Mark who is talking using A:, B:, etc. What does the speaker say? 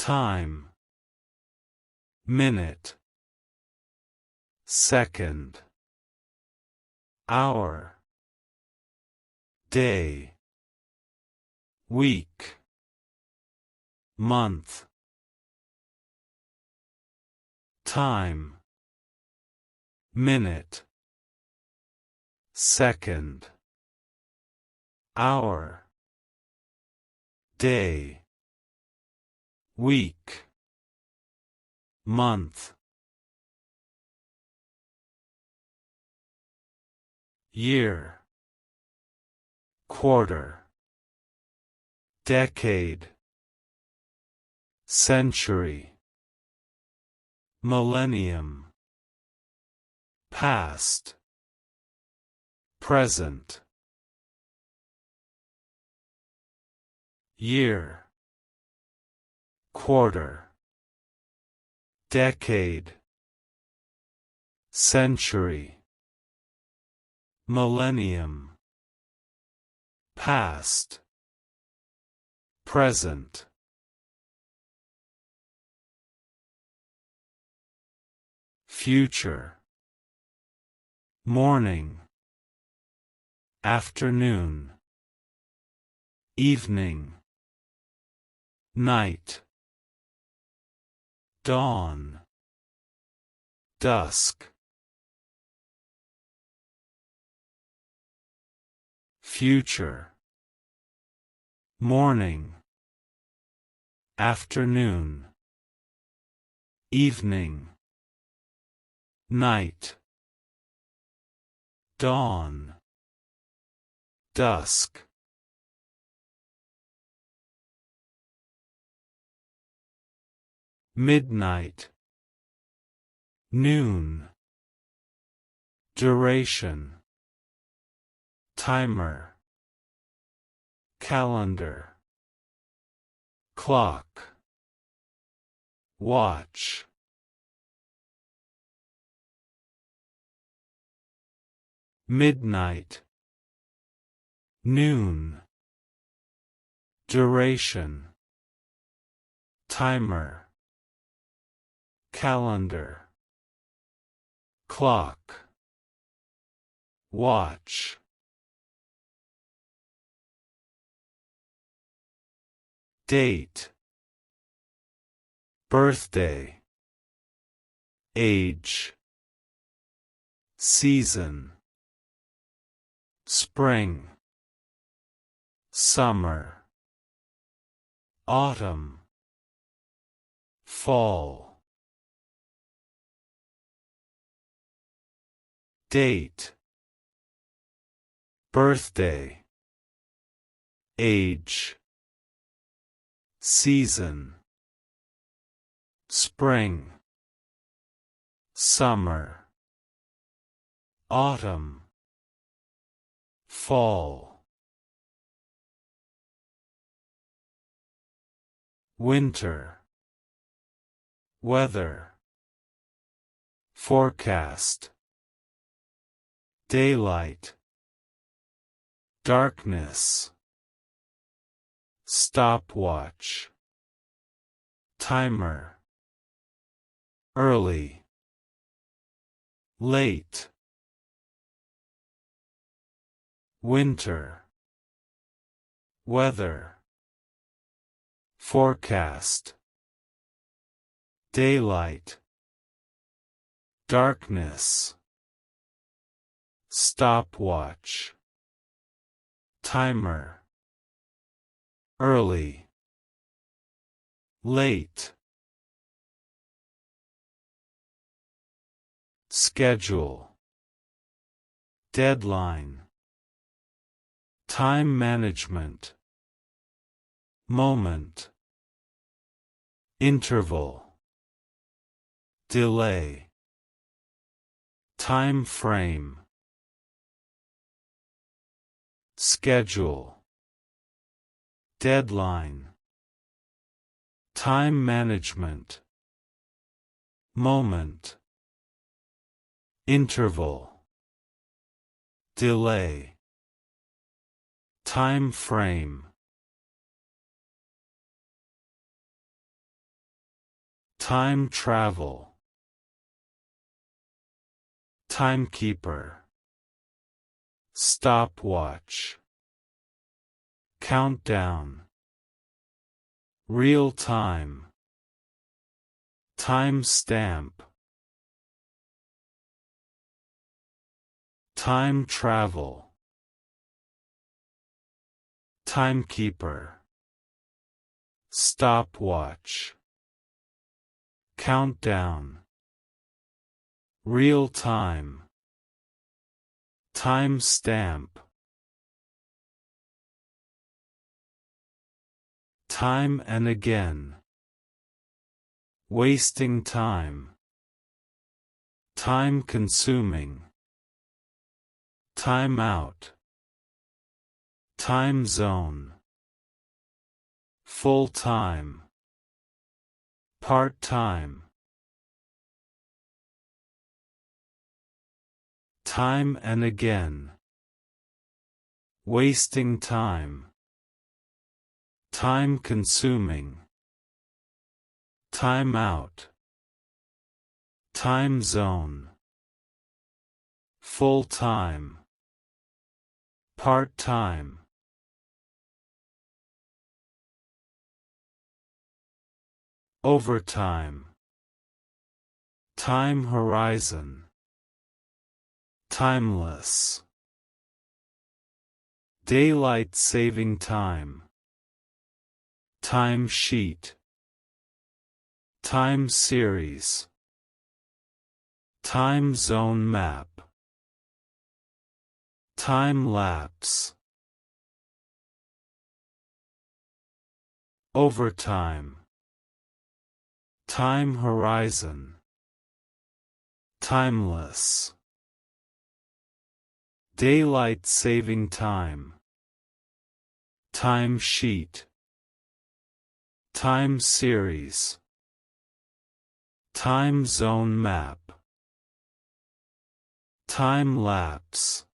A: time, minute, second, hour, day, week, month, time, minute, second, hour, day, week, month, year, quarter, decade, century, millennium, past, present, year, quarter, decade, century, millennium, past, present, future, morning, afternoon, evening, night, dawn, dusk, future, morning, afternoon, evening, night, dawn, dusk, midnight, noon, duration, timer, calendar, clock, watch, midnight, noon, duration, timer, calendar, clock, watch, date, birthday, age, season, spring, summer, autumn, fall, date, birthday, age, season, spring, summer, autumn, fall, winter, weather, forecast, daylight, darkness, stopwatch, timer, early, late, winter, weather, forecast, daylight, darkness, stopwatch, timer, early, late, schedule, deadline, time management, moment, interval, delay, time frame, schedule, deadline, time management, moment, interval, delay, time frame, time travel, timekeeper, stopwatch, countdown, real time, timestamp, time travel, timekeeper, stopwatch, countdown, real time, timestamp, time and again, wasting time, time consuming, time out, time zone, full time, part time, time and again, wasting time, time consuming, time out, time zone, full time, part time, overtime, time horizon, timeless, daylight saving time, time sheet, time series, time zone map, time lapse, overtime, time horizon, timeless, daylight saving time, time sheet, time series, time zone map, time lapse,